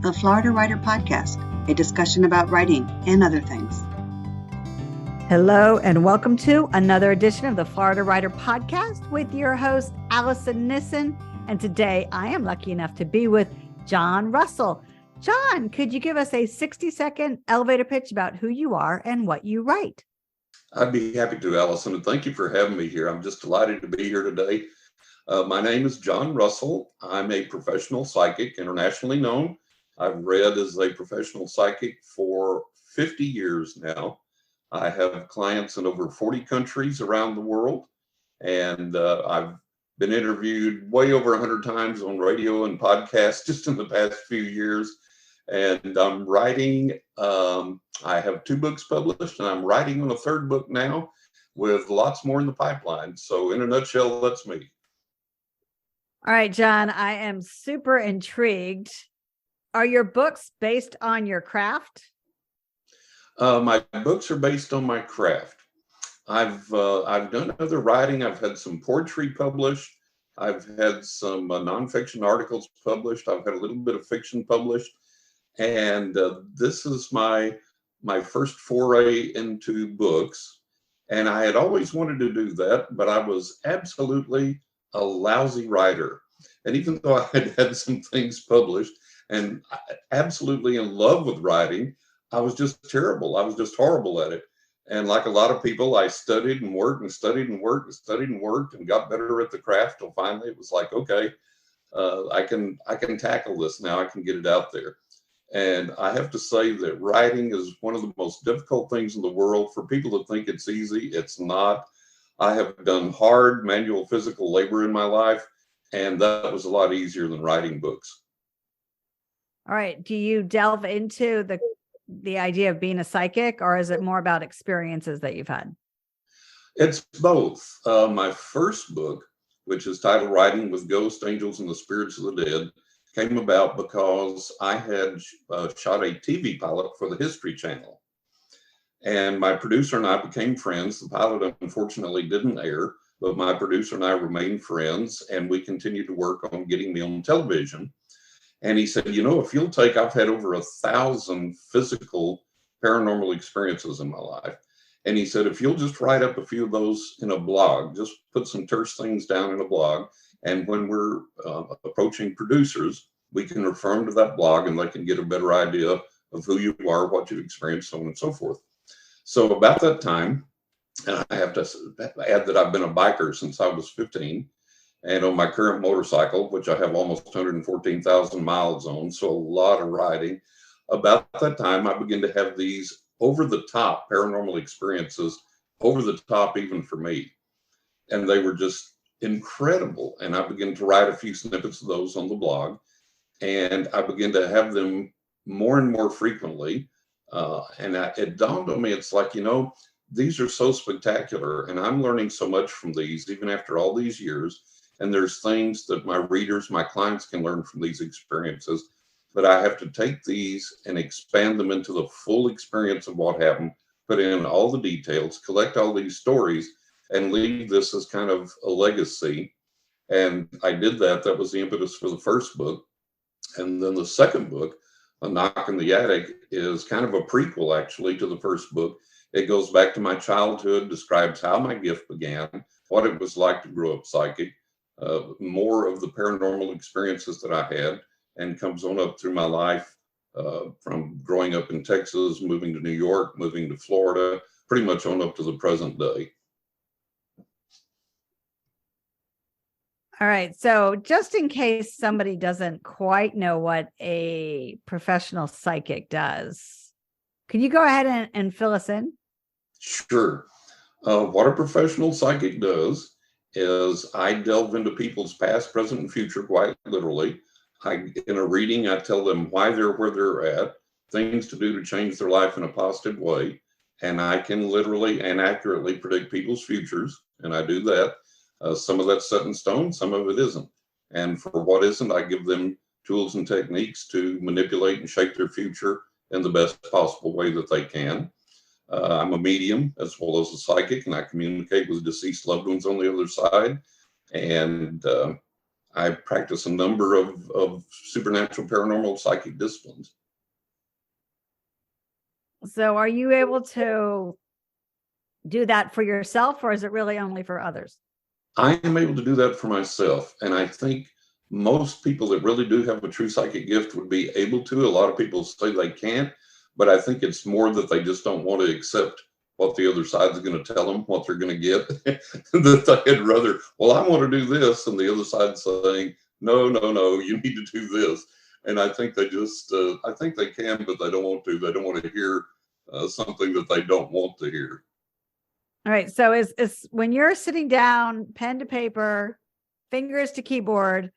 the Florida Writer Podcast, a discussion about writing and other things. Hello, and welcome to another edition of the Florida Writer Podcast with your host, Alison Nissen. And today I am lucky enough to be with John Russell. John, could you give us a 60-second elevator pitch about who you are and what you write? I'd be happy to, Alison, and thank you for having me here. I'm just delighted to be here today. My name is John Russell. I'm a professional psychic, internationally known. I've read as a professional psychic for 50 years now. I have clients in over 40 countries around the world, and I've been interviewed way over 100 times on radio and podcasts just in the past few years. And I'm writing, I have 2 books published, and I'm writing on a 3rd book now with lots more in the pipeline. So in a nutshell, that's me. All right, John, I am super intrigued. Are your books based on your craft? My books are based on my craft. I've done other writing. I've had some poetry published. I've had some nonfiction articles published. I've had a little bit of fiction published. And this is my first foray into books. And I had always wanted to do that, but I was absolutely a lousy writer. And even though I had had some things published and absolutely in love with writing, I was just terrible. I was just horrible at it. And like a lot of people, I studied and worked and studied and worked and studied and worked and got better at the craft till finally it was like, okay, I can tackle this now. I can get it out there. And I have to say that writing is one of the most difficult things in the world. For people to think it's easy, it's not. I have done hard manual physical labor in my life, and that was a lot easier than writing books. All right. Do you delve into the idea of being a psychic, or is it more about experiences that you've had? It's both. My first book, which is titled Writing with Ghosts, Angels, and the Spirits of the Dead, came about because I had shot a TV pilot for the History Channel. And my producer and I became friends. The pilot unfortunately didn't air, but my producer and I remained friends, and we continued to work on getting me on television. And he said, you know, I've had over 1,000 physical paranormal experiences in my life. And he said, if you'll just write up a few of those in a blog, just put some terse things down in a blog. And when we're approaching producers, we can refer them to that blog and they can get a better idea of who you are, what you've experienced, so on and so forth. So about that time, and I have to add that I've been a biker since I was 15. And on my current motorcycle, which I have almost 114,000 miles on, so a lot of riding, about that time, I began to have these over-the-top paranormal experiences, over the top even for me. And they were just incredible. And I began to write a few snippets of those on the blog. And I began to have them more and more frequently. It dawned on me, it's like, you know, these are so spectacular. And I'm learning so much from these, even after all these years. And there's things that my readers, my clients can learn from these experiences. But I have to take these and expand them into the full experience of what happened, put in all the details, collect all these stories, and leave this as kind of a legacy. And I did that. That was the impetus for the first book. And then the second book, A Knock in the Attic, is kind of a prequel, actually, to the first book. It goes back to my childhood, describes how my gift began, what it was like to grow up psychic, more of the paranormal experiences that I had, and comes on up through my life from growing up in Texas, moving to New York, moving to Florida, pretty much on up to the present day. All right. So just in case somebody doesn't quite know what a professional psychic does, can you go ahead and fill us in? Sure. What a professional psychic does is I delve into people's past, present, and future quite literally. In a reading, I tell them why they're where they're at, things to do to change their life in a positive way. And I can literally and accurately predict people's futures. And I do that. Some of that's set in stone, some of it isn't. And for what isn't, I give them tools and techniques to manipulate and shape their future in the best possible way that they can. I'm a medium as well as a psychic, and I communicate with deceased loved ones on the other side. And I practice a number of supernatural, paranormal, psychic disciplines. So are you able to do that for yourself, or is it really only for others? I am able to do that for myself. And I think most people that really do have a true psychic gift would be able to. A lot of people say they can't, but I think it's more that they just don't want to accept what the other side's going to tell them, what they're going to get. That they'd rather, well, I want to do this, and the other side's saying, no, you need to do this. And I think they just, I think they can, but they don't want to. They don't want to hear something that they don't want to hear. All right. So is when you're sitting down, pen to paper, fingers to keyboard,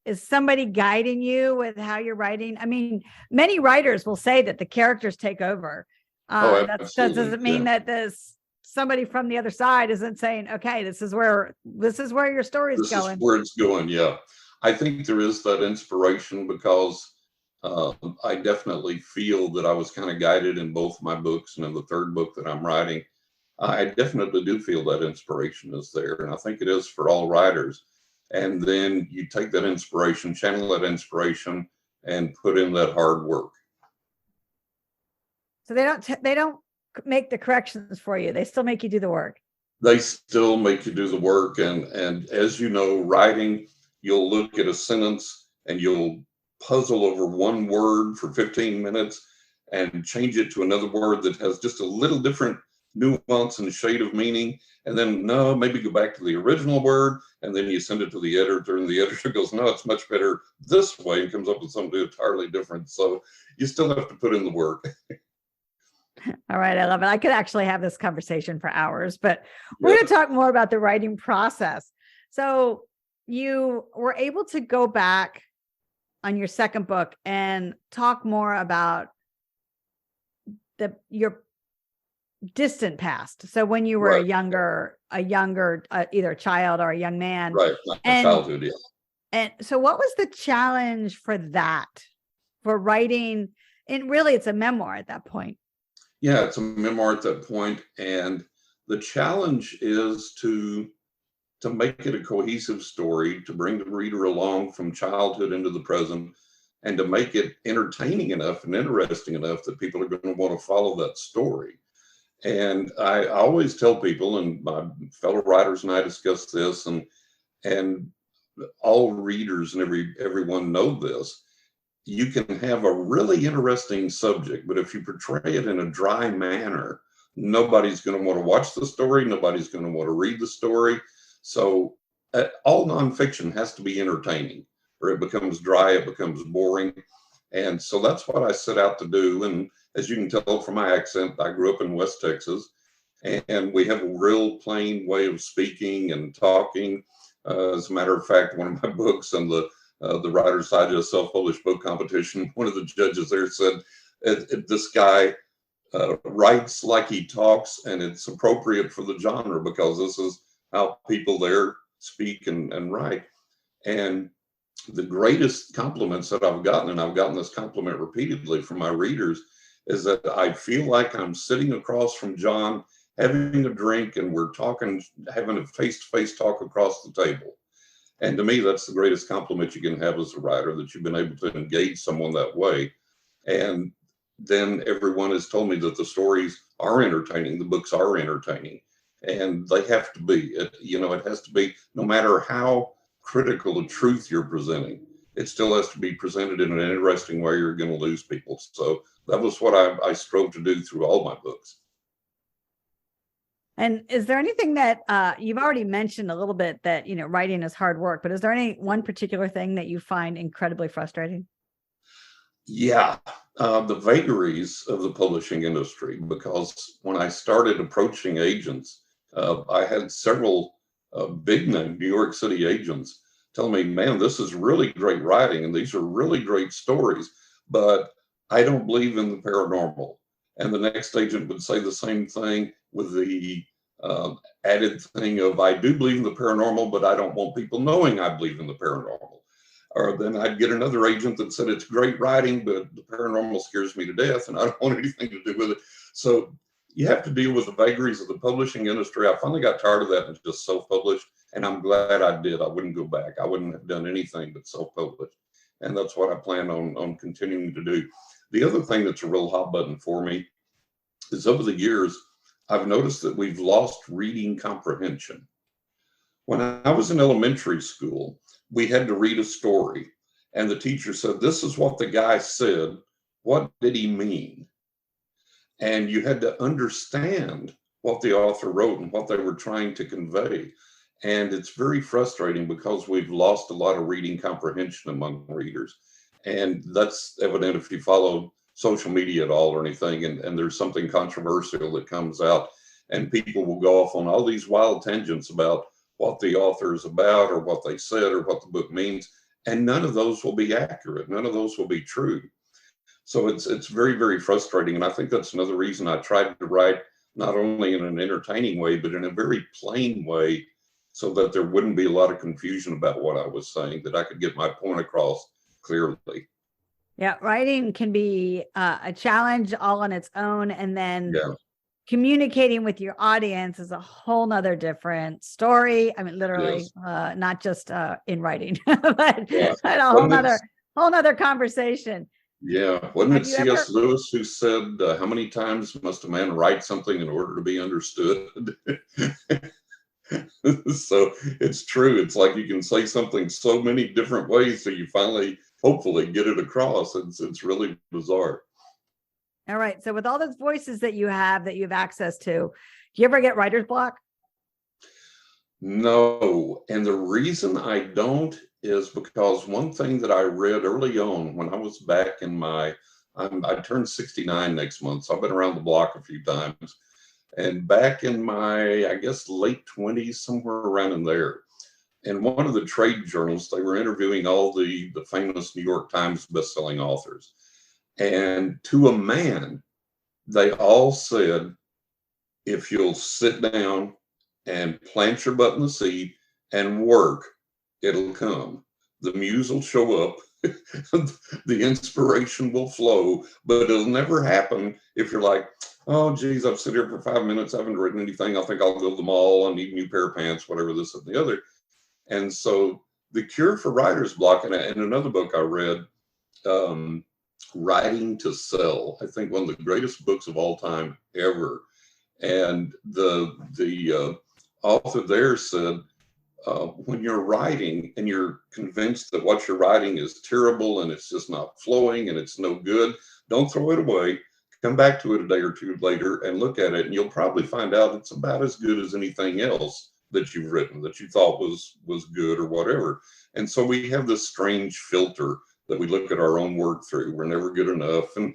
is somebody guiding you with how you're writing? I mean, many writers will say that the characters take over. That doesn't mean that this somebody from the other side isn't saying, okay, this is where your story is going. This is where it's going. Yeah. I think there is that inspiration because I definitely feel that I was kind of guided in both my books, and in the third book that I'm writing, I definitely do feel that inspiration is there. And I think it is for all writers. And then you take that inspiration, channel that inspiration, and put in that hard work. So they don't make the corrections for you. They still make you do the work. They still make you do the work. And as you know, writing, you'll look at a sentence and you'll puzzle over one word for 15 minutes and change it to another word that has just a little different nuance and shade of meaning, and then no, maybe go back to the original word, and then you send it to the editor, and the editor goes, no, it's much better this way, and comes up with something entirely different. So you still have to put in the work. All right, I love it. I could actually have this conversation for hours, but we're going to talk more about the writing process. So you were able to go back on your second book and talk more about your distant past. So when you were a younger either a child or a young man, right? Childhood, yeah. And so what was the challenge for that, for writing? And really, it's a memoir at that point. Yeah, it's a memoir at that point, and the challenge is to make it a cohesive story, to bring the reader along from childhood into the present, and to make it entertaining enough and interesting enough that people are going to want to follow that story. And I always tell people, and my fellow writers and I discuss this, and all readers and everyone know this, you can have a really interesting subject, but if you portray it in a dry manner, nobody's going to want to watch the story. Nobody's going to want to read the story. So all nonfiction has to be entertaining, or it becomes dry, it becomes boring. And so that's what I set out to do. And as you can tell from my accent, I grew up in West Texas, and we have a real plain way of speaking and talking. As a matter of fact, one of my books on the Writer's Digest self-published book competition, one of the judges there said, this guy writes like he talks, and it's appropriate for the genre because this is how people there speak and write. And the greatest compliments that I've gotten, and I've gotten this compliment repeatedly from my readers, is that I feel like I'm sitting across from John having a drink, and we're talking, having a face-to-face talk across the table. And to me, that's the greatest compliment you can have as a writer, that you've been able to engage someone that way. And then everyone has told me that the stories are entertaining, the books are entertaining, and they have to be. It has to be, no matter how critical of truth you're presenting, it still has to be presented in an interesting way. You're going to lose people. So that was what I strove to do through all my books. And is there anything that you've already mentioned a little bit that, writing is hard work, but is there any one particular thing that you find incredibly frustrating? Yeah, the vagaries of the publishing industry, because when I started approaching agents, I had several big name New York City agents tell me, man, this is really great writing and these are really great stories, but I don't believe in the paranormal. And the next agent would say the same thing with the added thing of, I do believe in the paranormal, but I don't want people knowing I believe in the paranormal. Or then I'd get another agent that said, it's great writing, but the paranormal scares me to death and I don't want anything to do with it. So you have to deal with the vagaries of the publishing industry. I finally got tired of that and just self-published. And I'm glad I did. I wouldn't go back. I wouldn't have done anything but self-publish. And that's what I plan on continuing to do. The other thing that's a real hot button for me is over the years, I've noticed that we've lost reading comprehension. When I was in elementary school, we had to read a story, and the teacher said, "This is what the guy said. What did he mean?" And you had to understand what the author wrote and what they were trying to convey. And it's very frustrating because we've lost a lot of reading comprehension among readers. And that's evident if you follow social media at all or anything, and there's something controversial that comes out, and people will go off on all these wild tangents about what the author is about or what they said or what the book means. And none of those will be accurate. None of those will be true. So it's very, very frustrating. And I think that's another reason I tried to write not only in an entertaining way, but in a very plain way, so that there wouldn't be a lot of confusion about what I was saying, that I could get my point across clearly. Yeah, writing can be a challenge all on its own. And then communicating with your audience is a whole nother different story. I mean, literally, not just in writing, but a whole nother conversation. Yeah. Wasn't it C.S. Lewis who said, how many times must a man write something in order to be understood? So it's true. It's like you can say something so many different ways, so you finally, hopefully, get it across. It's really bizarre. All right. So with all those voices that you have access to, do you ever get writer's block? No. And the reason I don't is because one thing that I read early on when I was back in I turned 69 next month, so I've been around the block a few times. And back in my, I guess, late 20s, somewhere around in there, in one of the trade journals, they were interviewing all the famous New York Times bestselling authors. And to a man, they all said, if you'll sit down and plant your butt in the seed and work, it'll come. The muse will show up. The inspiration will flow, but it'll never happen if you're like, oh, geez, I've sat here for 5 minutes. I haven't written anything. I think I'll go to the mall. I need a new pair of pants, whatever, this and the other. And so the cure for writer's block, and in another book I read, Writing to Sell, I think one of the greatest books of all time ever. And the author there said, when you're writing and you're convinced that what you're writing is terrible and it's just not flowing and it's no good, don't throw it away. Come back to it a day or two later and look at it, and you'll probably find out it's about as good as anything else that you've written that you thought was good or whatever. And so we have this strange filter that we look at our own work through. We're never good enough, and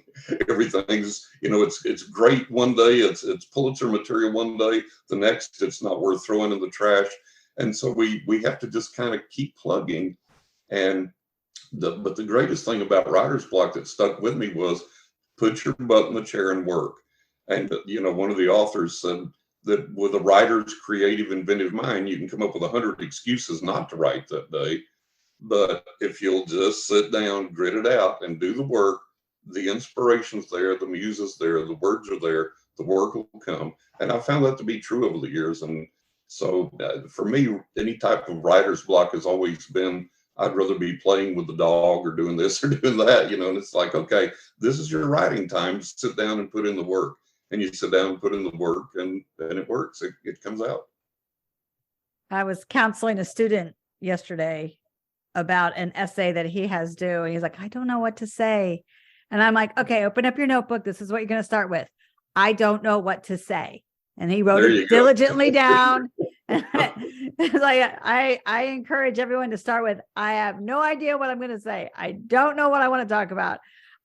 everything's, it's great one day, it's Pulitzer material one day, the next it's not worth throwing in the trash. And so we have to just kind of keep plugging. And but the greatest thing about writer's block that stuck with me was put your butt in the chair and work. And one of the authors said that with a writer's creative, inventive mind, you can come up with 100 excuses not to write that day. But if you'll just sit down, grit it out, and do the work, the inspiration's there, the muse is there, the words are there, the work will come. And I found that to be true over the years. And so for me, any type of writer's block has always been, I'd rather be playing with the dog or doing this or doing that, and it's like, okay, this is your writing time. Sit down and put in the work. And you sit down and put in the work, and it works. It comes out. I was counseling a student yesterday about an essay that he has due, and he's like, I don't know what to say. And I'm like, okay, open up your notebook. This is what you're going to start with. I don't know what to say. And he wrote it diligently down. It's like, I encourage everyone to start with, I have no idea what I'm going to say. I don't know what I want to talk about.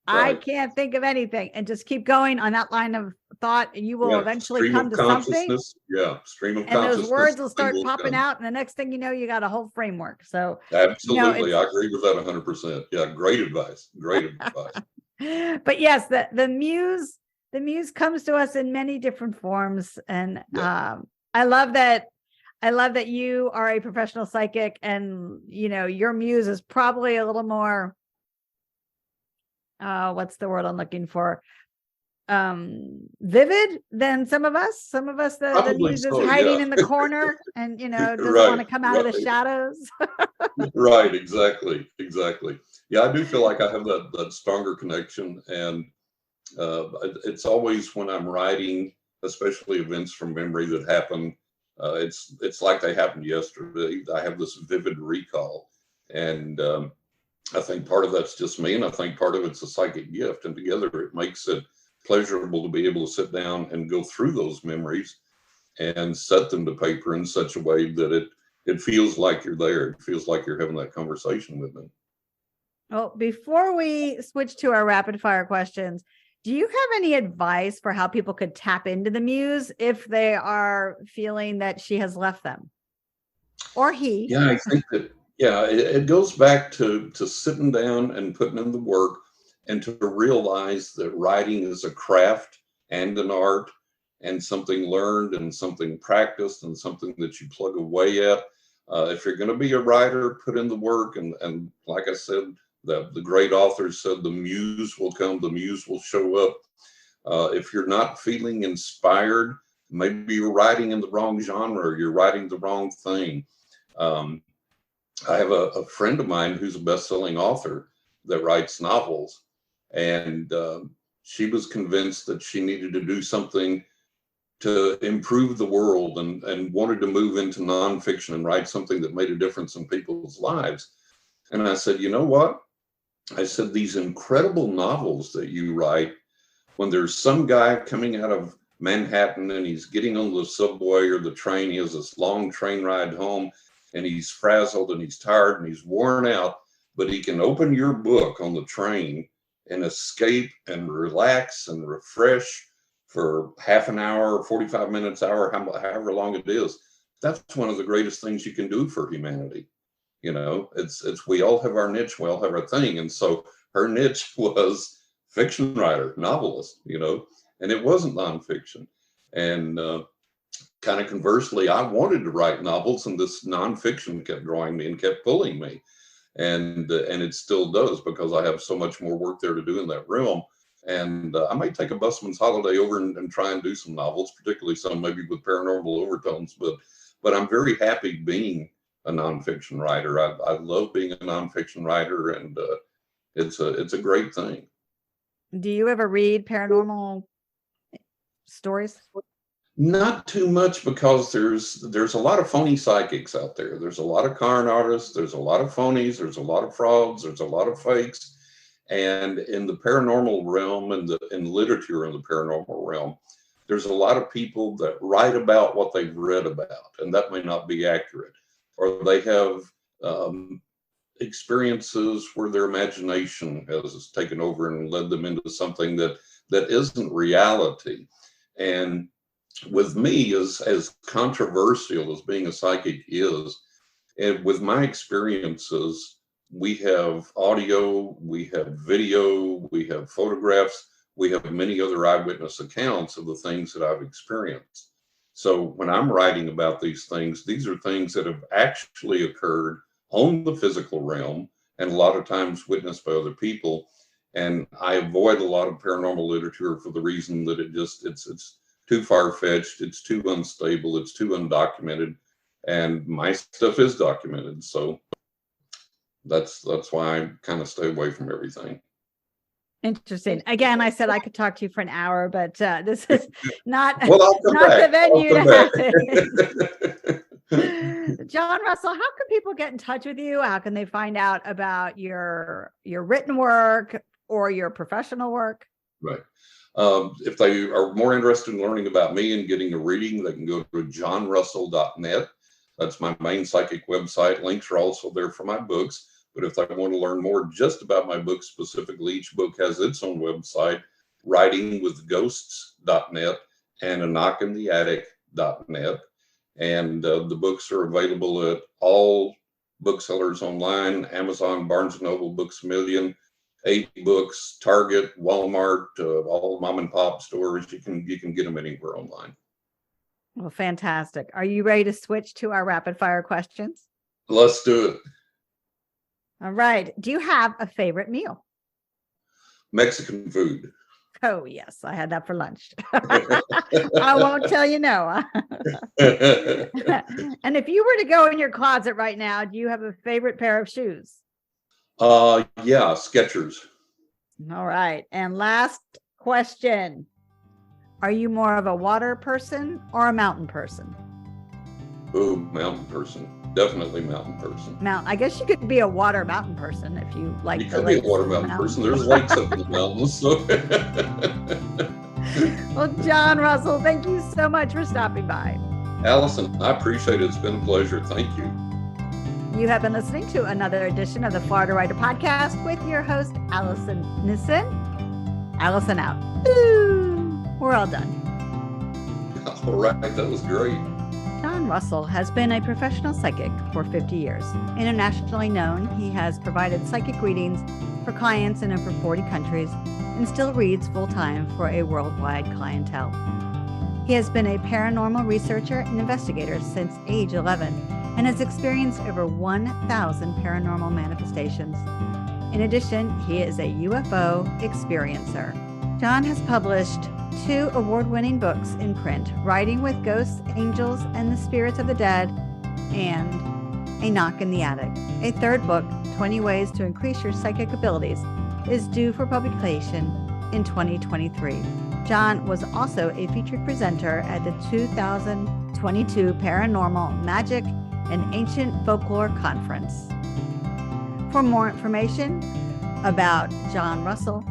Right. I can't think of anything, and just keep going on that line of thought, and you will eventually come to something. Yeah, stream of consciousness. And those words will start popping out, and the next thing you know, you got a whole framework. So absolutely, I agree with that 100%. Yeah, great advice. Great advice. But yes, the muse comes to us in many different forms, and I love that you are a professional psychic, and your muse is probably a little more. What's the word I'm looking for? vivid than some of us. Some of us, the muse is hiding in the corner and, doesn't want to come out of the shadows. Right, exactly. Yeah, I do feel like I have that stronger connection, and it's always when I'm writing, especially events from memory that happen. It's like they happened yesterday. I have this vivid recall, and I think part of that's just me, and I think part of it's a psychic gift, and together it makes it pleasurable to be able to sit down and go through those memories and set them to paper in such a way that it feels like you're there. It feels like you're having that conversation with them. Well, before we switch to our rapid fire questions, do you have any advice for how people could tap into the muse if they are feeling that she has left them, or he? Yeah, I think that, it goes back to sitting down and putting in the work, and to realize that writing is a craft and an art, and something learned and something practiced and something that you plug away at. If you're going to be a writer, put in the work, and like I said, the great authors said the muse will come, the muse will show up. If you're not feeling inspired, maybe you're writing in the wrong genre, you're writing the wrong thing. I have a friend of mine who's a best-selling author that writes novels, and she was convinced that she needed to do something to improve the world, and wanted to move into nonfiction and write something that made a difference in people's lives. And I said, you know what? I said, these incredible novels that you write, when there's some guy coming out of Manhattan and he's getting on the subway or the train, he has this long train ride home, and he's frazzled and he's tired and he's worn out, but he can open your book on the train and escape and relax and refresh for half an hour, 45 minutes, hour, however long it is. That's one of the greatest things you can do for humanity. It's we all have our niche, we all have our thing. And so her niche was fiction writer, novelist, and it wasn't nonfiction. And kind of conversely, I wanted to write novels, and this nonfiction kept drawing me and kept pulling me. And it still does, because I have so much more work there to do in that realm. And I might take a busman's holiday over and try and do some novels, particularly some maybe with paranormal overtones. But I'm very happy being a nonfiction writer. I love being a nonfiction writer, and it's a great thing. Do you ever read paranormal stories? Not too much, because there's a lot of phony psychics out there. There's a lot of con artists. There's a lot of phonies. There's a lot of frauds. There's a lot of fakes. And in the paranormal realm, and in literature in the paranormal realm, there's a lot of people that write about what they've read about, and that may not be accurate, or they have experiences where their imagination has taken over and led them into something that isn't reality. And with me, as controversial as being a psychic is, and with my experiences, we have audio, we have video, we have photographs, we have many other eyewitness accounts of the things that I've experienced. So when I'm writing about these are things that have actually occurred on the physical realm, and a lot of times witnessed by other people. And I avoid a lot of paranormal literature for the reason that it's too far-fetched, it's too unstable, it's too undocumented, and my stuff is documented. So that's why I kind of stay away from everything. Interesting. Again, I said I could talk to you for an hour, but this is not, well, not the venue to have it. John Russell, how can people get in touch with you? How can they find out about your written work or your professional work? Right. If they are more interested in learning about me and getting a reading, they can go to johnrussell.net. That's my main psychic website. Links are also there for my books. But if they want to learn more just about my books specifically, each book has its own website, writingwithghosts.net and aknockintheattic.net. And the books are available at all booksellers online, Amazon, Barnes & Noble, Books A Million, 8 Books, Target, Walmart, all mom and pop stores. You can get them anywhere online. Well, fantastic. Are you ready to switch to our rapid fire questions? Let's do it. All right. Do you have a favorite meal? Mexican food. Oh, yes. I had that for lunch. I won't tell you no. And if you were to go in your closet right now, do you have a favorite pair of shoes? Yeah, Skechers. All right. And last question. Are you more of a water person or a mountain person? Oh, mountain person. Definitely mountain person. I guess you could be a water mountain person if you like. You could be a water mountain person. There's lakes up in the mountains. So. Well, John Russell, thank you so much for stopping by. Alison, I appreciate it. It's been a pleasure. Thank you. You have been listening to another edition of the Florida Writer Podcast with your host, Alison Nissen. Alison out. Ooh, we're all done. All right. That was great. John Russell has been a professional psychic for 50 years. Internationally known, he has provided psychic readings for clients in over 40 countries and still reads full-time for a worldwide clientele. He has been a paranormal researcher and investigator since age 11 and has experienced over 1,000 paranormal manifestations. In addition, he is a UFO experiencer. John has published 2 award-winning books in print, Writing with Ghosts, Angels, and the Spirits of the Dead, and A Knock in the Attic. A 3rd book, 20 Ways to Increase Your Psychic Abilities, is due for publication in 2023. John was also a featured presenter at the 2022 Paranormal Magic and Ancient Folklore Conference. For more information about John Russell,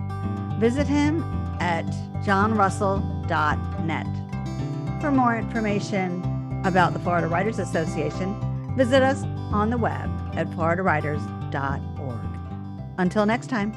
visit him at johnrussell.net. For more information about the Florida Writers Association, visit us on the web at floridawriters.org. Until next time.